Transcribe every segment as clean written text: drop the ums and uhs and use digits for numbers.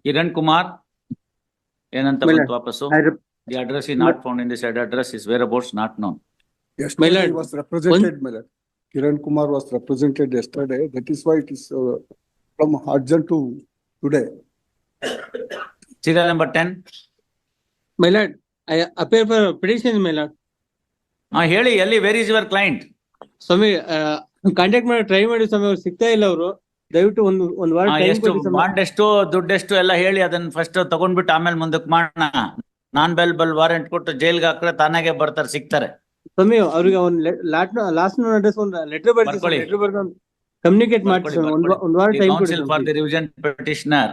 Kiran Kumar, ಏನಂತ My ಬಂತು lord, ವಾಪಸ್ಸು? I rep- The address is not found in the said address, his whereabouts not known. Yesterday lord, he was represented, my lord. Kiran Kumar was represented yesterday. That is why it is from urgent to today. Serial number 10. my lord, I appear for petition, my lord. ಹೇಳಿ ಎಲ್ಲಿ, where is your client? ಸ್ವಾಮಿ contact ಮಾಡಿ try ಮಾಡಿ ಸ್ವಾಮಿ, ಅವ್ರು ಸಿಗ್ತಾ ಇಲ್ಲ ಅವರು. ದಯವಿಟ್ಟು ಒಂದ್ ವಾರ ಟೈಮ್ ಎಷ್ಟು ಕೊಡಿ ಸ್ವಾಮಿ. ಬಾಂಡ್ ಎಷ್ಟು ದುಡ್ಡೆಷ್ಟು ಎಲ್ಲ ಹೇಳಿ, ಅದನ್ನ ಫಸ್ಟ್ ತಗೊಂಡ್ಬಿಟ್ಟು ಆಮೇಲೆ ಮುಂದಕ್ಕೆ ಮಾಡೋಣ. ನಾನ್ ಬೆಲ್ ವಾರೆಂಟ್ ಕೊಟ್ಟು ಜೈಲ್ಗೆ ಹಾಕ್ರೆ ತಾನಾಗೆ ಬರ್ತಾರೆ, ಸಿಗ್ತಾರೆ. ಸ್ವಾಮಿ ಅವ್ರಿಗೆ ಲಾಸ್ಟ್ ಅಡ್ರೆಸ್ ಒಂದು ಲೆಟರ್ ಬರ್ಕೊಳ್ಳಿ. ಬರ್ದು ಕಮ್ಯುನಿಕೇಟ್ ಮಾಡಿ ಸ್ವಾಮಿ. ಒಂದ್ ವಾರ ಟೈಮ್ ಕೊಡಿ Counsel for the revision petitioner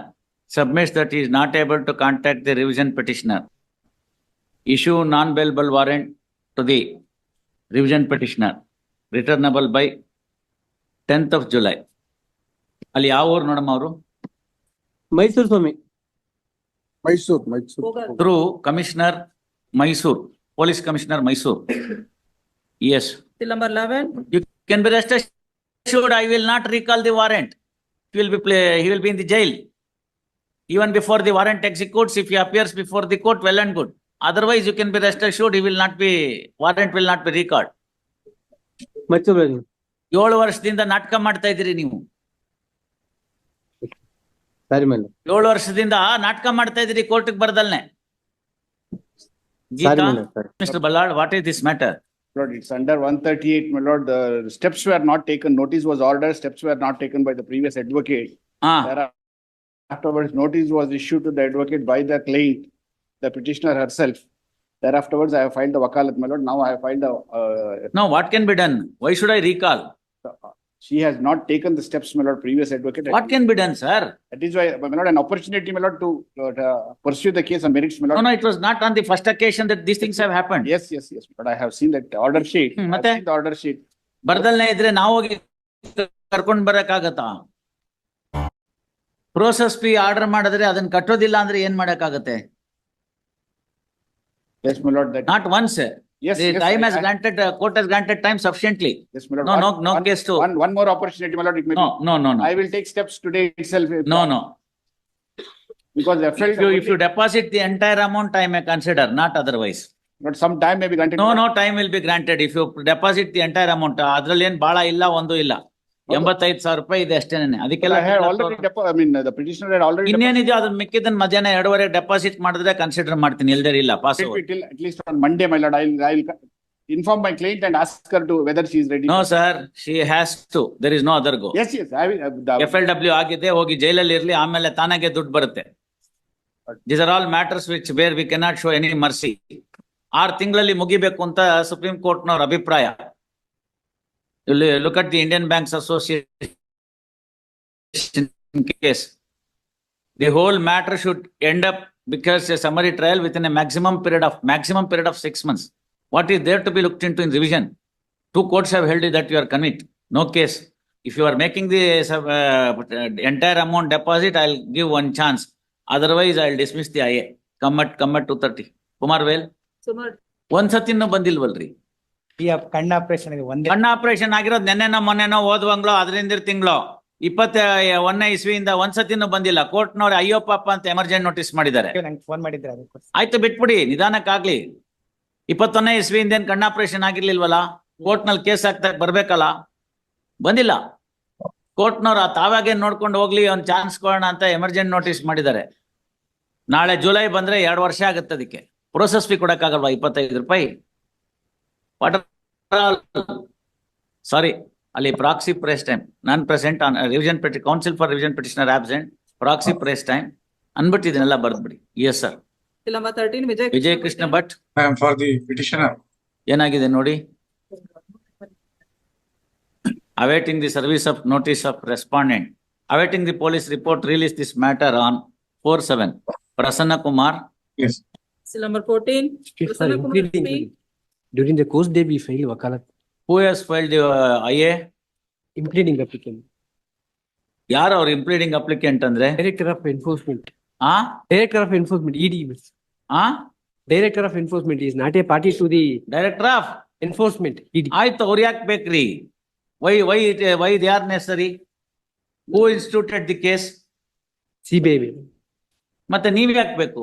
submits that he is not able to contact the revision petitioner. Issue non-bailable warrant to the revision petitioner, returnable by 10th of July. ಅಲ್ಲಿ ಯಾವ ಊರು ನೋಡಮ್ಮ ಅವರು? ಮೈಸೂರು ಸ್ವಾಮಿ. Mysore. Through Commissioner Mysore, Police Commissioner Mysore. Yes. Till number 11. You can be rest assured I will not recall the warrant. He will be in the jail. Even before the warrant executes, if he appears before the court, well and good. Otherwise, you can be rest assured warrant will not be recalled. Mysuru 7 ವರ್ಷದಿಂದ ನಾಟಕ ಮಾಡ್ತಾ ಇದ್ದೀರಿ ನೀವು. ಸರಿ ಮೇಲೆ 7 ವರ್ಷದಿಂದ ನಾಟಕ ಮಾಡ್ತಾ ಇದ್ದೀರಿ ಕೋರ್ಟ್ಗೆ ಬರ್ದಲ್ನೆ. ಸರಿ ಮೇಲೆ ಸರಿ. Mr. Ballard, what is this matter? Lord, it's under 138, my lord. The steps were not taken. Notice was ordered. Steps were not taken by the previous advocate. Afterwards, notice was issued to the advocate by the claimant, the petitioner herself. Thereafterwards, I have filed the wakalat, my lord. Now I have filed the. Now, what can be done? Why should I recall? She has not taken the steps, my lord. Previous advocate. What can be done, sir? That is why, my lord, an opportunity, my lord, to pursue the case on merits, my lord. No, it was not on the first occasion that these things have happened. Yes. But I have seen that order sheet. I have ಮತ್ತೆ? seen the order sheet. ಬರ್ದಲ್ನೇ ಇದ್ರೆ ನಾವು ಹೋಗಿ ಕರ್ಕೊಂಡ್ ಬರಕ್ಕಾಗತ್ತಾ? Process fee order ಮಾಡಿದ್ರೆ ಅದನ್ನ ಕಟ್ಟೋದಿಲ್ಲ ಅಂದ್ರೆ ಏನ್ ಮಾಡಕ್ಕಾಗತ್ತೆ? Yes, my lord. That. Not once. Yes. The yes, time has I- granted, court has granted time sufficiently. Yes, my lord. No case to. One more opportunity, my lord. It may be. No. I will take steps today itself. No. Because the If you deposit the entire amount, I may consider, not otherwise. But some time may be granted. No time will be granted. If you deposit the entire amount, ಅದ್ರಲ್ಲಿ ಏನ್ ಬಾಳ ಇಲ್ಲ, ಒಂದು ಇಲ್ಲ. 85,000 ರೂಪಾಯಿ ಇದೆ ಅಷ್ಟೇನೆ. ಅದಕ್ಕೆಲ್ಲ I had already the petitioner had already ಇನ್ನೇನಿದೆ ಅದನ್ನ ಮಿಕ್ಕಿದ್ದನ್ನ ಮಧ್ಯಾಹ್ನ 2:30 ಡೆಪಾಸಿಟ್ ಮಾಡಿದ್ರೆ ಕನ್ಸಿಡರ್ ಮಾಡ್ತೀನಿ, ಇಲ್ದೇ ಇಲ್ಲ pass. deposited till at least on Monday, my lord. I'll inform my client and ask her to whether she is ready. No sir, she has to. There is no other go. Yes. I will. FLW ಆಗಿದೆ, ಹೋಗಿ ಜೈಲಲ್ಲಿ ಇರ್ಲಿ, ಆಮೇಲೆ ತಾನಾಗೆ ದುಡ್ಡು ಬರುತ್ತೆ. These are all matters where we cannot show any mercy. 6 ತಿಂಗಳಲ್ಲಿ ಮುಗಿಬೇಕು ಅಂತ ಸುಪ್ರೀಂ ಕೋರ್ಟ್ ನವರ ಅಭಿಪ್ರಾಯ. Look at the Indian Banks Association case. The whole matter should end up because a summary trial within a maximum period of 6 months. What is there to be looked into in revision? 2 courts have held that you are commit. No case. If you are making the entire amount deposit, I'll give one chance. Otherwise, I'll dismiss the IA. Come at 2:30. Kumar Vel. ಒಂದ್ಸತಿನೂ ಬಂದಿಲ್ವಲ್ರಿ? ಕಣ್ಣ operation ಕಣ್ಣ operation ಆಗಿರೋದು ನೆನ್ನೆನೋ ಮೊನ್ನೆನೋ ಹೋದ್ವಂಗ್ಳೋ ಅದರಿಂದ ತಿಂಗಳು 21ನೇ ಇಸ್ವಿಯಿಂದ ಒಂದ್ಸತಿನೂ ಬಂದಿಲ್ಲ. ಕೋರ್ಟ್ನವ್ರು ಅಯ್ಯೋ ಪಾಪ ಅಂತ emergency notice ಮಾಡಿದ್ದಾರೆ. ಫೋನ್ ಮಾಡಿದ್ರೆ ಆಯ್ತು, ಬಿಟ್ಬಿಡಿ, ನಿಧಾನಕ್ಕಾಗ್ಲಿ. 21ನೇ ಇಸ್ವಿಯಿಂದ ಏನ್ ಕಣ್ಣ ಆಪರೇಷನ್ ಆಗಿರ್ಲಿಲ್ವಲ್ಲ? ಕೋರ್ಟ್ ನಲ್ಲಿ ಕೇಸ್ ಹಾಕ್ತಾ ಬರ್ಬೇಕಲ್ಲ, ಬಂದಿಲ್ಲ. ಕೋರ್ಟ್ನವ್ರು ತಾವಾಗೇನ್ ನೋಡ್ಕೊಂಡು ಹೋಗ್ಲಿ, ಒಂದ್ ಚಾನ್ಸ್ ಕೊಡೋಣ ಅಂತ ಎಮರ್ಜೆನ್ಸಿ ನೋಟಿಸ್ ಮಾಡಿದ್ದಾರೆ. ನಾಳೆ ಜುಲೈ ಬಂದ್ರೆ 2 ವರ್ಷ ಆಗುತ್ತೆ. ಅದಕ್ಕೆ ಪ್ರೋಸೆಸ್ ಫೀ ಕೊಡಕ್ಕಾಗಲ್ವಾ 25 ರೂಪಾಯಿ? ಸಾರಿ, ಅಲ್ಲಿ proxy prays time none present on revision counsel for revision petitioner absent, proxy prays time ಅನ್ಬಿಟ್ಟು ಇದನ್ನೆಲ್ಲ ಬರ್ದ್ಬಿಡಿ. Yes sir. Till number 13. Vijaya Krishna Bhat. I am for the petitioner. ಏನಾಗಿದೆ ನೋಡಿ. Awaiting the service of notice of respondent. Awaiting the police report, release this matter on 4/7. Prasanna Kumar. Yes. Till number 14. Prasanna Kumar speak. During the course day we filed wakalat. Who has filed the IA? Impleading applicant. ಯಾರು ಅವ್ರು impleading applicant ಅಂದ್ರೆ? Director of Enforcement. ಆ Director of Enforcement, ED. ಆ Director of Enforcement is not a party to the director of enforcement, ED. ಆಯ್ತು, ಅವ್ರು ಯಾಕೆ ಬೇಕ್ರಿ? Why they are ನೆಸರಿ? Who instituted the case? CBI. ಮತ್ತೆ ನೀವ್ ಯಾಕೆ ಬೇಕು?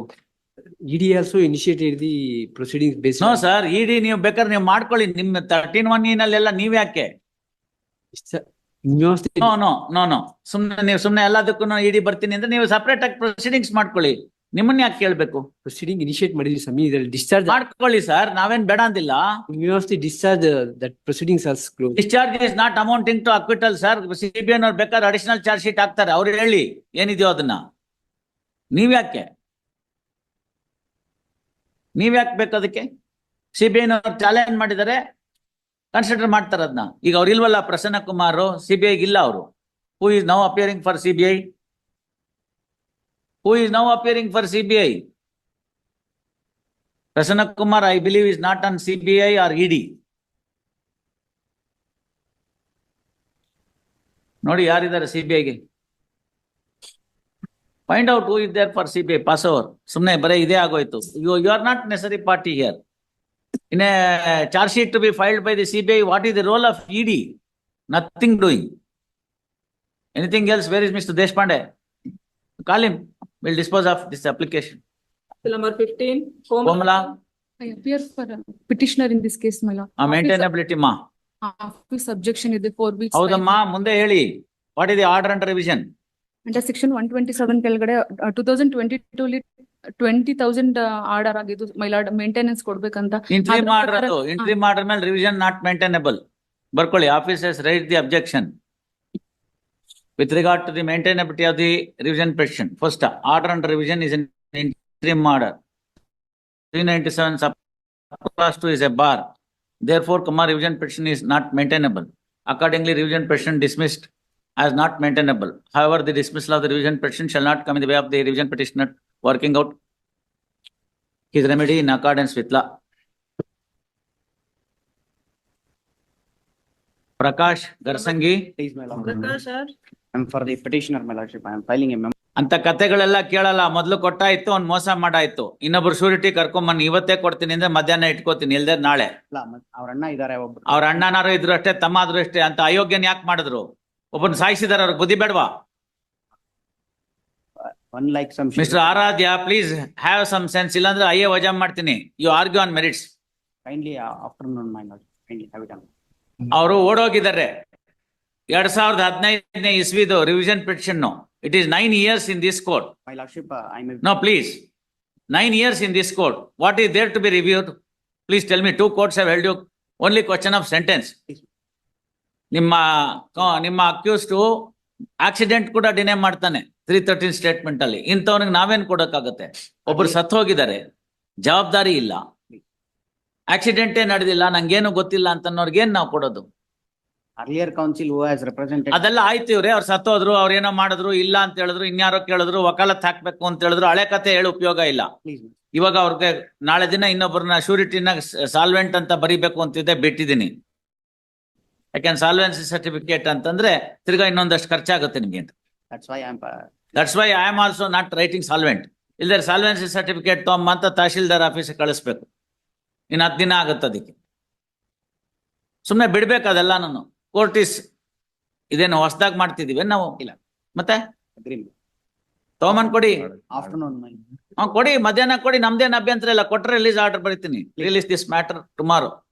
ED also initiated the proceedings based no on sir, ಇಡಿ ನೀವು ಬೇಕಾದ್ರೆ ನೀವು ಮಾಡ್ಕೊಳ್ಳಿ, ನಿಮ್ಮ 13(1)ನಲ್ಲೆಲ್ಲ ನೀವ್ ಯಾಕೆ? university. ನೋ ಸುಮ್ನೆ ಎಲ್ಲದಕ್ಕೂ ಇಡಿ ಬರ್ತೀನಿ ಅಂದ್ರೆ ನೀವು ಸಪರೇಟ್ ಆಗಿ ಪ್ರೊಸೀಡಿಂಗ್ಸ್ ಮಾಡ್ಕೊಳ್ಳಿ. ನಿಮ್ಮನ್ನ ಯಾಕೆ ಕೇಳ್ಬೇಕು? Proceeding initiate ಮಾಡಿದ್ವಿ ಸ್ವಾಮಿ, ಇದ್ರಲ್ಲಿ discharge ಮಾಡ್ಕೊಳ್ಳಿ ಸರ್, ನಾವೇನ್ ಬೇಡ ಅಂದಿಲ್ಲ. university discharge that proceedings are closed. Discharge is not amounting to acquittal sir. CBI ಅವ್ರು ಬೇಕಾದ್ರೆ ಅಡಿಷನಲ್ ಚಾರ್ಜ್ ಶೀಟ್ ಹಾಕ್ತಾರೆ, ಅವ್ರು ಹೇಳಿ ಏನಿದೆಯೋ ಅದನ್ನ. ನೀವ್ ಯಾಕೆ ಬೇಕು ಅದಕ್ಕೆ? CBI ಚಾಲೆಂಜ್ ಮಾಡಿದರೆ ಕನ್ಸಿಡರ್ ಮಾಡ್ತಾರೆ ಅದನ್ನ. ಈಗ ಅವ್ರು ಇಲ್ವಲ್ಲ ಪ್ರಸನ್ನ ಕುಮಾರ್, CBI ಇಲ್ಲ ಅವರು. Who is now appearing for CBI? Who is now appearing for CBI? Prasanna Kumar, I believe, is not on CBI or ED. Nodi, yaridare CBI ge? Find out who is there for CBI. Pass over. Sumne bare ide agoytu. You are not necessary party here. In a charge sheet to be filed by the CBI, what is the role of ED? Nothing doing. Anything else? Where is Mr. Deshpande? Call him. We'll dispose of this application. Bill number 15. Komala, I appear for a petitioner in this case, my lord. maintainability ma. Office objection is the 4 weeks. ಹೌದಮ್ಮ, ಮುಂದೆ ಹೇಳಿ. What is the order under revision? Under section 127 ಕೆಳಗಡೆ 2022 ಲಿ 20,000 order ಆಗಿದ್ದು my lord, maintenance ಕೊಡ್ಬೇಕಂತ. Interim ಅದ್ರ order ಪ್ರಕಾರ- ಅದು. Interim order ಮೇಲೆ revision not maintainable. ಬರ್ಕೊಳ್ಳಿ, office has raised the objection with regard to the maintainability of the revision petition. First, order under revision is an interim order. 397 sub clause 2 is a bar. Therefore, revision petition is not maintainable. Accordingly, revision petition dismissed as not maintainable. However, the dismissal of the revision petition shall not come in the way of the revision petitioner working out his remedy in accordance with law. Prakash Garsangi. Please, my lord. Prakash, sir. I'm for the petitioner, my lordship. I am filing a memo. ಅಂತ ಕತೆಗಳೆಲ್ಲ ಕೇಳಲ್ಲ. ಮೊದ್ಲು ಕೊಟ್ಟಾಯ್ತು, ಅವ್ನ್ ಮೋಸ ಮಾಡಾಯ್ತು. ಇನ್ನೊಬ್ರು surety ಕರ್ಕೊಂಬನ್ನಿ, ಇವತ್ತೇ ಕೊಡ್ತೀನಿ ಅಂದ್ರೆ ಮಧ್ಯಾಹ್ನ ಇಟ್ಕೋತೀನಿ, ಇಲ್ದೇ ನಾಳೆ. ಅವ್ರ ಅಣ್ಣ ಇದಾರೆ ಒಬ್ರು. ಅವ್ರ ಅಣ್ಣನಾರು ಇದ್ರು ಅಷ್ಟೇ, ತಮ್ಮ ಆದ್ರೂ ಅಷ್ಟೇ. ಅಂತ ಅಯೋಗ್ಯನ್ ಯಾಕೆ ಮಾಡಿದ್ರು? ಒಬ್ಬನ್ ಸಾಯಿಸಿದಾರ, ಅವ್ರಿಗೆ ಬುದ್ಧಿ ಬೇಡವಾ? Unlike some. Mister Aradhya, please have some sense, ಇಲ್ಲಾಂದ್ರೆ ಅಯ್ಯೇ ವಜಾ ಮಾಡ್ತೀನಿ. You argue on merits. Kindly afternoon, my lord. Kindly have it on. ಅವರು ಓಡೋಗಿದ್ದಾರೆ. 2015 ಇಸ್ವಿದು revision petition. It is 9 years in this court. My lordship, I may. No, please. 9 years in this court. What is there to be reviewed? Please tell me. 2 courts have held you only question of sentence. ನಿಮ್ಮ accused accident ಕೂಡ ಡಿನೇ ಮಾಡ್ತಾನೆ 313 statement ಅಲ್ಲಿ. ಇಂಥವನಿಗೆ ನಾವೇನ್ ಕೊಡಕ್ಕಾಗತ್ತೆ? ಒಬ್ರು ಸತ್ತು ಹೋಗಿದ್ದಾರೆ, ಜವಾಬ್ದಾರಿ ಇಲ್ಲ, ಆಕ್ಸಿಡೆಂಟೇ ನಡೆದಿಲ್ಲ, ನಂಗೇನು ಗೊತ್ತಿಲ್ಲ ಅಂತನ್ನೋರ್ಗೆ ಏನ್ ನಾವು ಕೊಡೋದು? Earlier council who has represented. ಅದೆಲ್ಲ ಆಯ್ತು. ಇವ್ರೆ ಅವ್ರು ಸತ್ತೋದ್ರು, ಅವ್ರ ಏನೋ ಮಾಡಿದ್ರು, ಇಲ್ಲ ಅಂತ ಹೇಳಿದ್ರು, ಇನ್ಯಾರೋ ಕೇಳಿದ್ರು, ವಕಾಲತ್ ಹಾಕ್ಬೇಕು ಅಂತ ಹೇಳಿದ್ರು. ಹಳೆ ಕತೆ ಹೇಳಿ ಉಪಯೋಗ ಇಲ್ಲ. Please. ಇವಾಗ ಅವ್ರಿಗೆ ನಾಳೆ ದಿನ ಇನ್ನೊಬ್ಬರನ್ನ ಶೂರಿಟಿನ ಸಾಲ್ವೆಂಟ್ ಅಂತ ಬರಿಬೇಕು ಅಂತಿದ್ದೆ, ಬಿಟ್ಟಿದ್ದೀನಿ. ಯಾಕೆಂದ್ರೆ ಸಾಲ್ವೆನ್ಸಿ ಸರ್ಟಿಫಿಕೇಟ್ ಅಂತಂದ್ರೆ ತಿರ್ಗಾ ಇನ್ನೊಂದಷ್ಟು ಖರ್ಚಾಗುತ್ತೆ ನಿಮ್ಗೆ ಅಂತ. That's why I am. That's why I am also not writing solvent. ಇಲ್ದೇ ಸಾಲ್ವೆನ್ಸಿ ಸರ್ಟಿಫಿಕೇಟ್ ತಗೊಂಬ ಅಂತ ತಹಶೀಲ್ದಾರ್ ಆಫೀಸಿಗೆ ಕಳಿಸ್ಬೇಕು. ಇನ್ನು 10 ದಿನ ಆಗುತ್ತೆ ಅದಕ್ಕೆ. ಸುಮ್ನೆ ಬಿಡ್ಬೇಕು ಅದೆಲ್ಲ. ನಾನು ಕೋರ್ಟಿಸ್ ಇದೇನು ಹೊಸದಾಗಿ ಮಾಡ್ತಿದೀವಿ ನಾವು? ಇಲ್ಲ. ಮತ್ತೆ Agree. ತಗೊಂಬಂದ್ ಕೊಡಿ. Afternoon, my. ಕೊಡಿ, ಮಧ್ಯಾಹ್ನ ಕೊಡಿ, ನಮ್ದೇನ್ ಅಭ್ಯಂತರ ಇಲ್ಲ. ಕೊಟ್ರೆ ರಿಲೀಸ್ ಆರ್ಡರ್ ಬರೀತೀನಿ. Release this matter tomorrow.